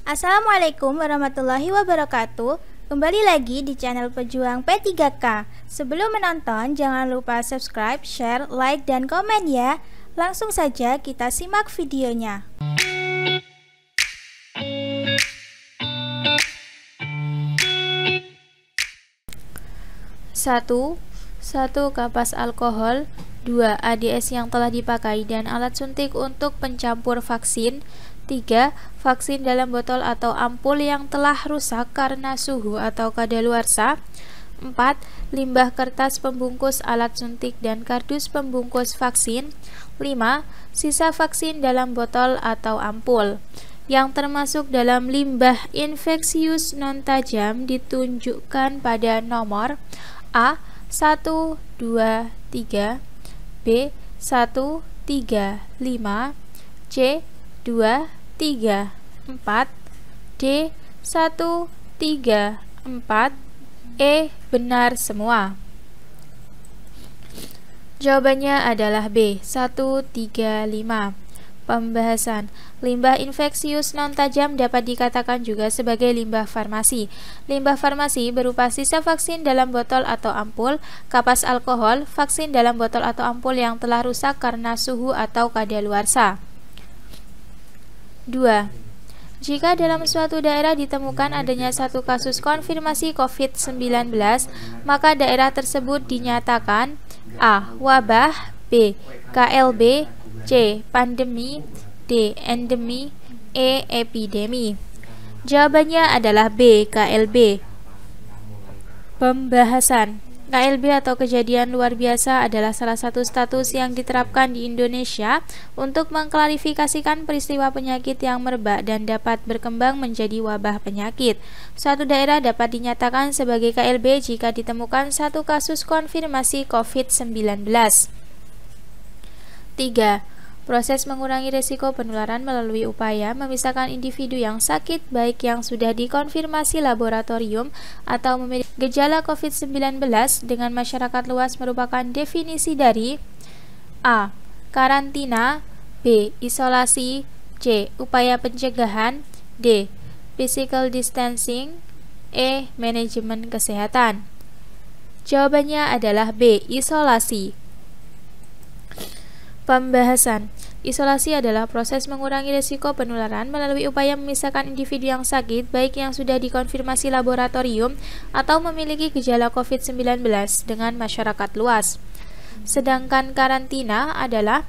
Assalamualaikum warahmatullahi wabarakatuh. Kembali lagi di channel Pejuang P3K. Sebelum menonton, jangan lupa subscribe, share, like, dan komen ya. Langsung saja kita simak videonya. 1 kapas alkohol, 2 ADS yang telah dipakai dan alat suntik untuk pencampur vaksin, 3 vaksin dalam botol atau ampul yang telah rusak karena suhu atau kadaluarsa, 4 limbah kertas pembungkus alat suntik dan kardus pembungkus vaksin, 5 sisa vaksin dalam botol atau ampul. Yang termasuk dalam limbah infeksius non tajam ditunjukkan pada nomor A 1, 2, 3, B 1, 3, 5, C 2, 3, 4, D 1, 3, 4, E benar semua. Jawabannya adalah B 1, 3, 5. Pembahasan. Limbah infeksius non tajam dapat dikatakan juga sebagai limbah farmasi. Limbah farmasi berupa sisa vaksin dalam botol atau ampul, kapas alkohol, vaksin dalam botol atau ampul yang telah rusak karena suhu atau kadaluarsa. 2. Jika dalam suatu daerah ditemukan adanya satu kasus konfirmasi COVID-19, maka daerah tersebut dinyatakan A. Wabah, B. KLB, C. Pandemi, D. Endemi, E. Epidemi. Jawabannya adalah B. KLB. Pembahasan. KLB atau kejadian luar biasa adalah salah satu status yang diterapkan di Indonesia untuk mengklarifikasikan peristiwa penyakit yang merebak dan dapat berkembang menjadi wabah penyakit. Suatu daerah dapat dinyatakan sebagai KLB jika ditemukan satu kasus konfirmasi COVID-19. 3. Proses mengurangi risiko penularan melalui upaya memisahkan individu yang sakit baik yang sudah dikonfirmasi laboratorium atau memiliki gejala COVID-19 dengan masyarakat luas merupakan definisi dari A. Karantina, B. Isolasi, C. Upaya pencegahan, D. Physical distancing, E. Manajemen kesehatan. Jawabannya adalah B. Isolasi. Pembahasan. Isolasi adalah proses mengurangi risiko penularan melalui upaya memisahkan individu yang sakit baik yang sudah dikonfirmasi laboratorium atau memiliki gejala COVID-19 dengan masyarakat luas. Sedangkan karantina adalah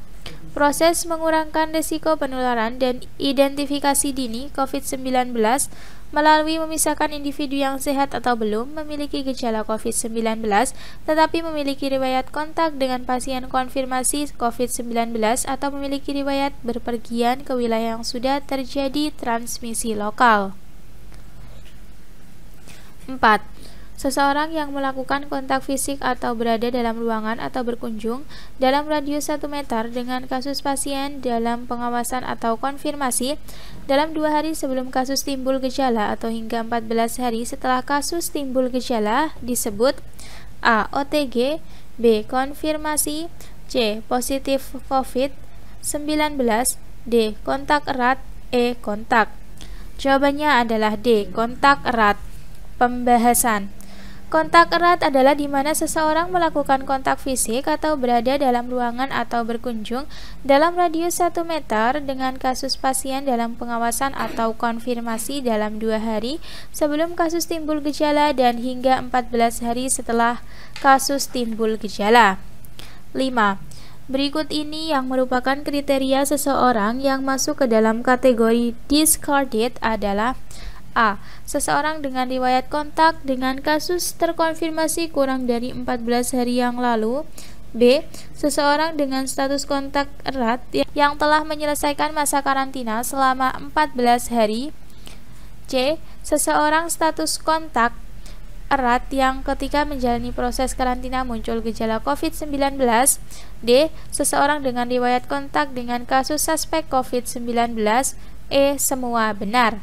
proses mengurangkan risiko penularan dan identifikasi dini COVID-19 melalui memisahkan individu yang sehat atau belum memiliki gejala COVID-19 tetapi memiliki riwayat kontak dengan pasien konfirmasi COVID-19 atau memiliki riwayat berpergian ke wilayah yang sudah terjadi transmisi lokal. 4. Seseorang yang melakukan kontak fisik atau berada dalam ruangan atau berkunjung dalam radius 1 meter dengan kasus pasien dalam pengawasan atau konfirmasi dalam 2 hari sebelum kasus timbul gejala atau hingga 14 hari setelah kasus timbul gejala disebut A. OTG, B. Konfirmasi, C. Positif COVID-19, D. Kontak erat, E. Kontak. Jawabannya adalah D. Kontak erat. Pembahasan. Kontak erat adalah di mana seseorang melakukan kontak fisik atau berada dalam ruangan atau berkunjung dalam radius 1 meter dengan kasus pasien dalam pengawasan atau konfirmasi dalam 2 hari sebelum kasus timbul gejala dan hingga 14 hari setelah kasus timbul gejala. 5. Berikut ini yang merupakan kriteria seseorang yang masuk ke dalam kategori discarded adalah A. Seseorang dengan riwayat kontak dengan kasus terkonfirmasi kurang dari 14 hari yang lalu. B. Seseorang dengan status kontak erat yang telah menyelesaikan masa karantina selama 14 hari. C. Seseorang status kontak erat yang ketika menjalani proses karantina muncul gejala COVID-19. D. Seseorang dengan riwayat kontak dengan kasus suspek COVID-19. E. Semua benar.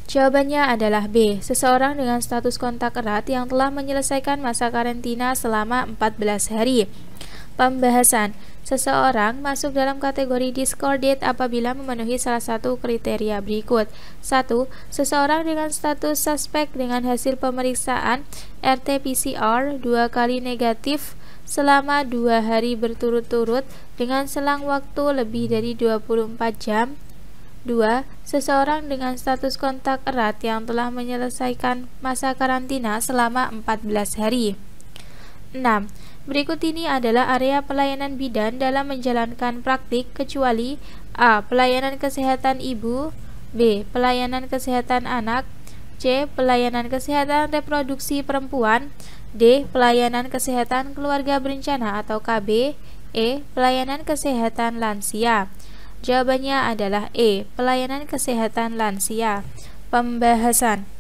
Jawabannya adalah B. Seseorang dengan status kontak erat yang telah menyelesaikan masa karantina selama 14 hari. Pembahasan. Seseorang masuk dalam kategori discorded apabila memenuhi salah satu kriteria berikut. 1. Seseorang dengan status suspek dengan hasil pemeriksaan RT-PCR 2 kali negatif selama 2 hari berturut-turut dengan selang waktu lebih dari 24 jam. 2. Seseorang dengan status kontak erat yang telah menyelesaikan masa karantina selama 14 hari. 6. Berikut ini adalah area pelayanan bidan dalam menjalankan praktik kecuali A. Pelayanan kesehatan ibu, B. Pelayanan kesehatan anak, C. Pelayanan kesehatan reproduksi perempuan, D. Pelayanan kesehatan keluarga berencana atau KB, E. Pelayanan kesehatan lansia. Jawabannya adalah E. Pelayanan kesehatan lansia. Pembahasan.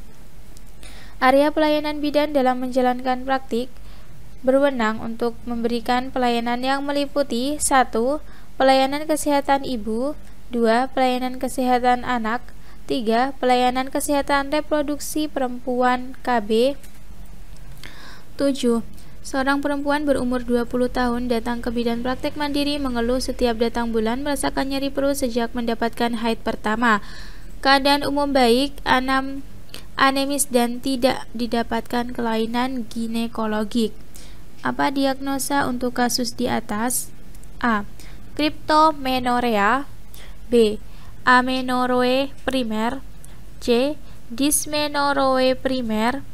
Area pelayanan bidan dalam menjalankan praktik berwenang untuk memberikan pelayanan yang meliputi 1. Pelayanan kesehatan ibu, 2. Pelayanan kesehatan anak, 3. Pelayanan kesehatan reproduksi perempuan KB. 7. Seorang perempuan berumur 20 tahun datang ke bidan praktek mandiri mengeluh setiap datang bulan merasakan nyeri perut sejak mendapatkan haid pertama. Keadaan umum baik, anemis dan tidak didapatkan kelainan ginekologik. Apa diagnosa untuk kasus di atas? A. Cryptomenorea, B. Amenorrhoe primer, C. Dysmenorrhoe primer,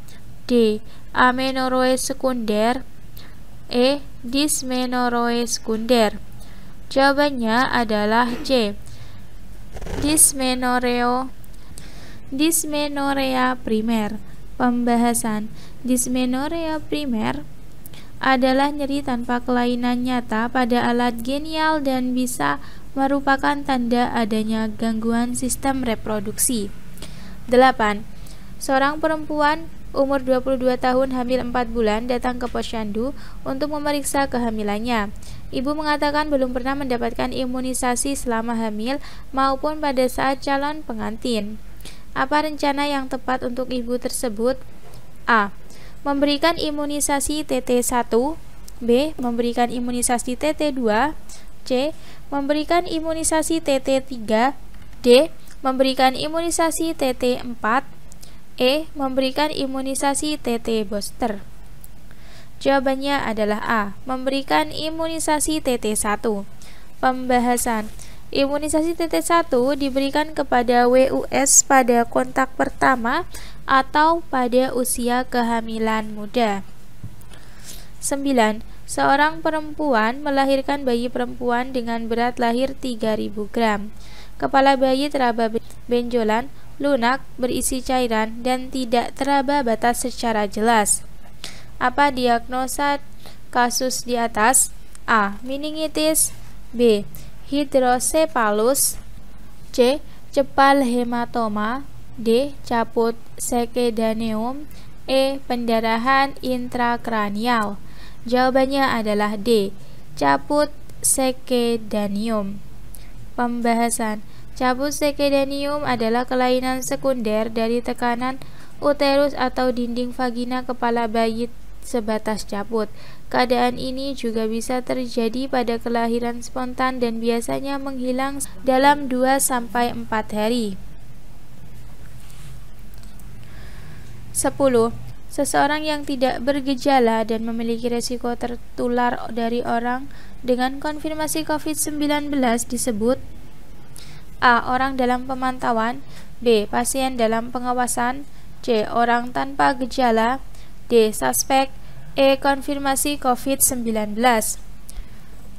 D. Amenorrhoe sekunder, E. Dysmenorrhoe sekunder. Jawabannya adalah C. Dysmenorrhea primer. Pembahasan. Dysmenorrhea primer adalah nyeri tanpa kelainan nyata pada alat genital dan bisa merupakan tanda adanya gangguan sistem reproduksi. 8. Seorang perempuan umur 22 tahun hamil 4 bulan datang ke posyandu untuk memeriksa kehamilannya. Ibu mengatakan belum pernah mendapatkan imunisasi selama hamil maupun pada saat calon pengantin. Apa rencana yang tepat untuk ibu tersebut? A. Memberikan imunisasi TT1, B. Memberikan imunisasi TT2, C. Memberikan imunisasi TT3, D. Memberikan imunisasi TT4, E. Memberikan imunisasi TT booster. Jawabannya adalah A. Memberikan imunisasi TT1. Pembahasan. Imunisasi TT1 diberikan kepada WUS pada kontak pertama atau pada usia kehamilan muda. 9. Seorang perempuan melahirkan bayi perempuan dengan berat lahir 3000 gram. Kepala bayi teraba benjolan, lunak, berisi cairan, dan tidak teraba batas secara jelas. Apa diagnosa kasus di atas? A. Meningitis, B. Hidrocephalus, C. Cepal hematoma, D. Caput sekedaneum, E. Pendarahan intrakranial. Jawabannya adalah D. Caput sekedaneum. Pembahasan. Caput sekedaneum adalah kelainan sekunder dari tekanan uterus atau dinding vagina kepala bayi sebatas caput. Keadaan ini juga bisa terjadi pada kelahiran spontan dan biasanya menghilang dalam 2-4 hari. 10. Seseorang yang tidak bergejala dan memiliki resiko tertular dari orang dengan konfirmasi COVID-19 disebut A. Orang dalam pemantauan, B. Pasien dalam pengawasan, C. Orang tanpa gejala, D. Suspek, E. Konfirmasi COVID-19.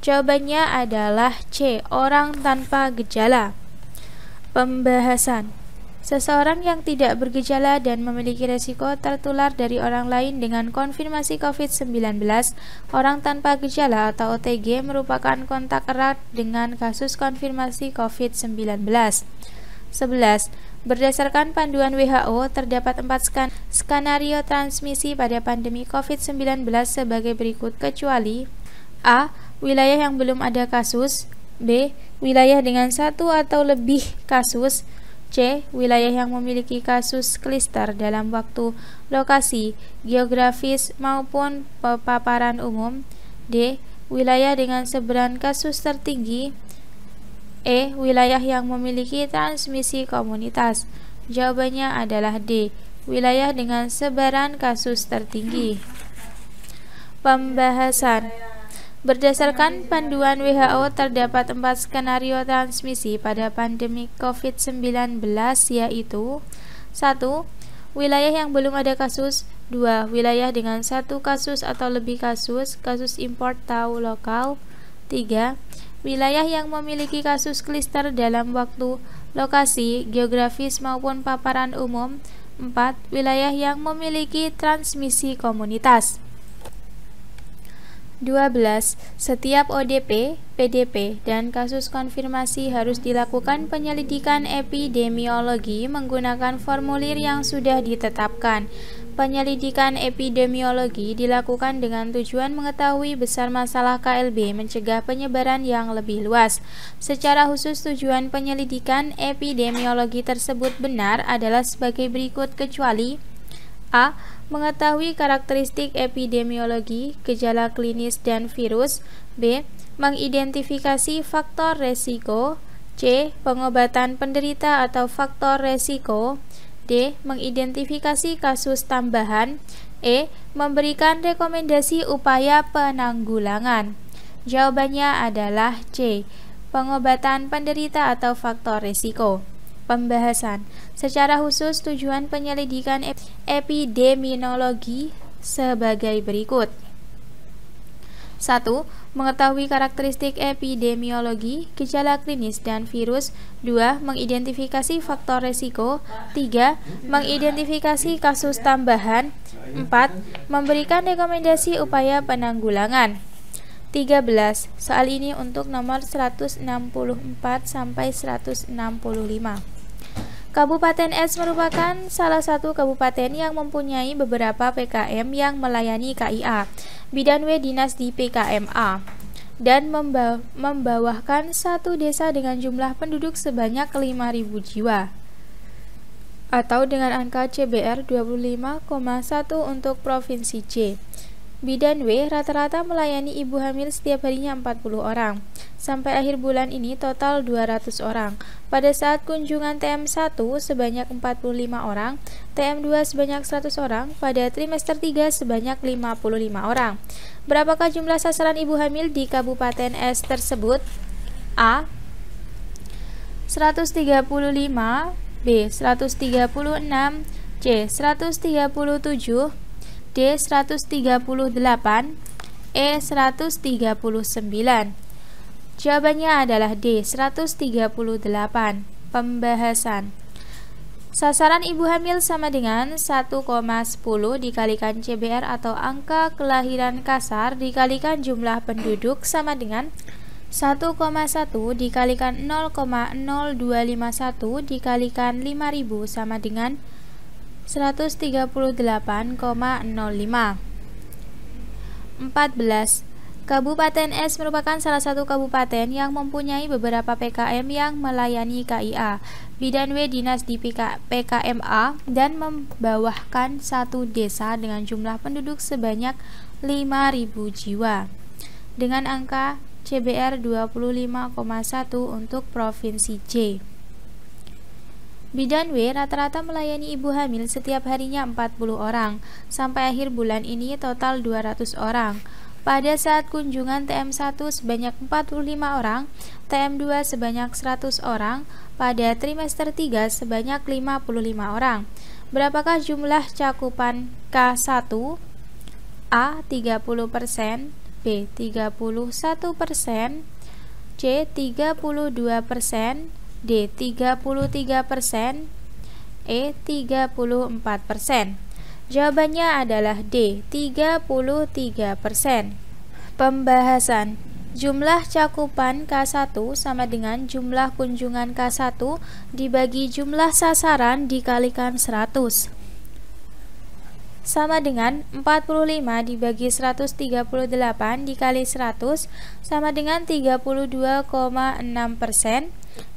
Jawabannya adalah C. Orang tanpa gejala. Pembahasan. Seseorang yang tidak bergejala dan memiliki resiko tertular dari orang lain dengan konfirmasi COVID-19, orang tanpa gejala atau OTG merupakan kontak erat dengan kasus konfirmasi COVID-19. 11. Berdasarkan panduan WHO, terdapat 4 skenario transmisi pada pandemi COVID-19 sebagai berikut kecuali A. Wilayah yang belum ada kasus, B. Wilayah dengan 1 atau lebih kasus, C. Wilayah yang memiliki kasus klister dalam waktu, lokasi, geografis, maupun paparan umum, D. wilayah dengan sebaran kasus tertinggi. E. Wilayah yang memiliki transmisi komunitas. Jawabannya adalah D. Wilayah dengan sebaran kasus tertinggi. Pembahasan. Berdasarkan panduan WHO, terdapat 4 skenario transmisi pada pandemi COVID-19, yaitu 1. Wilayah yang belum ada kasus. 2. Wilayah dengan 1 kasus atau lebih kasus import tahu lokal. 3. Wilayah yang memiliki kasus klister dalam waktu, lokasi, geografis maupun paparan umum. 4. Wilayah yang memiliki transmisi komunitas. 12. Setiap ODP, PDP, dan kasus konfirmasi harus dilakukan penyelidikan epidemiologi menggunakan formulir yang sudah ditetapkan. Penyelidikan epidemiologi dilakukan dengan tujuan mengetahui besar masalah KLB, mencegah penyebaran yang lebih luas. Secara khusus, tujuan penyelidikan epidemiologi tersebut benar adalah sebagai berikut kecuali: A. Mengetahui karakteristik epidemiologi, gejala klinis dan virus. B. Mengidentifikasi faktor resiko. C. Pengobatan penderita atau faktor resiko. D. Mengidentifikasi kasus tambahan. E. Memberikan rekomendasi upaya penanggulangan. Jawabannya adalah C. Pengobatan penderita atau faktor resiko. Pembahasan. Secara khusus, tujuan penyelidikan epidemiologi sebagai berikut. 1. Mengetahui karakteristik epidemiologi, gejala klinis dan virus. 2. Mengidentifikasi faktor resiko. 3. Mengidentifikasi kasus tambahan. 4. Memberikan rekomendasi upaya penanggulangan. 13. Soal ini untuk nomor 164 sampai 165. Kabupaten S merupakan salah satu kabupaten yang mempunyai beberapa PKM yang melayani KIA, Bidan W dinas di PKMA, dan membawahkan satu desa dengan jumlah penduduk sebanyak 5.000 jiwa, atau dengan angka CBR 25,1 untuk Provinsi C. Bidan W rata-rata melayani ibu hamil setiap harinya 40 orang. Sampai akhir bulan ini total 200 orang. Pada saat kunjungan TM1 sebanyak 45 orang, TM2 sebanyak 100 orang, pada trimester 3 sebanyak 55 orang. Berapakah jumlah sasaran ibu hamil di Kabupaten S tersebut? A. 135, B. 136, C. 137, D. 138, E. 139. Jawabannya adalah D. 138. Pembahasan. Sasaran ibu hamil sama dengan 1,10 dikalikan CBR atau angka kelahiran kasar dikalikan jumlah penduduk sama dengan 1,1 dikalikan 0,0251 dikalikan 5.000 sama dengan 138,05. 14. Kabupaten S merupakan salah satu kabupaten yang mempunyai beberapa PKM yang melayani KIA, Bidan W dinas di PKMA, dan membawahkan satu desa dengan jumlah penduduk sebanyak 5.000 jiwa, dengan angka CBR 25,1 untuk Provinsi C. Bidan W rata-rata melayani ibu hamil setiap harinya 40 orang. Sampai akhir bulan ini total 200 orang. Pada saat kunjungan TM1 sebanyak 45 orang, TM2 sebanyak 100 orang, pada trimester 3 sebanyak 55 orang. Berapakah jumlah cakupan K1? A. 30%, B. 31%, C. 32%, D. 33%, E. 34%. Jawabannya adalah D. 33%. Pembahasan. Jumlah cakupan K1 sama dengan jumlah kunjungan K1 dibagi jumlah sasaran dikalikan 100. Sama dengan 45 dibagi 138 dikali 100 sama dengan 32,6%,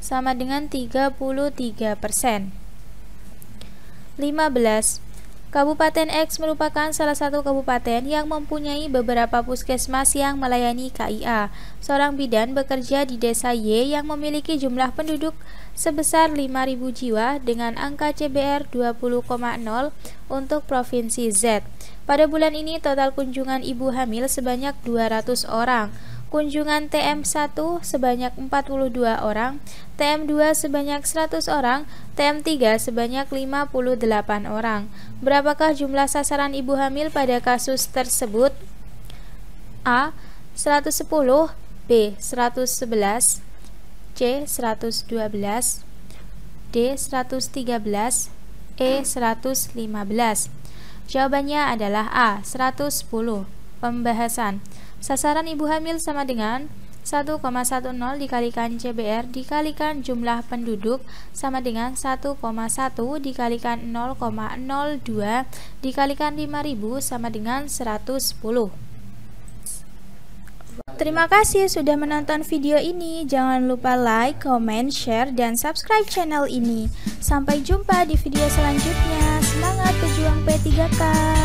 sama dengan 33%. 15. Kabupaten X merupakan salah satu kabupaten yang mempunyai beberapa puskesmas yang melayani KIA. Seorang bidan bekerja di desa Y yang memiliki jumlah penduduk sebesar 5.000 jiwa dengan angka CBR 20,0 untuk Provinsi Z. Pada bulan ini total kunjungan ibu hamil sebanyak 200 orang. Kunjungan TM1 sebanyak 42 orang, TM2 sebanyak 100 orang, TM3 sebanyak 58 orang. Berapakah jumlah sasaran ibu hamil pada kasus tersebut? A. 110, B. 111, C. 112, D. 113, E. 115. Jawabannya adalah A. 110. Pembahasan. Sasaran ibu hamil sama dengan 1,10 dikalikan CBR dikalikan jumlah penduduk sama dengan 1,1 dikalikan 0,02 dikalikan 5.000 sama dengan 110. Terima kasih sudah menonton video ini. Jangan lupa like, comment, share, dan subscribe channel ini. Sampai jumpa di video selanjutnya. Semangat pejuang P3K.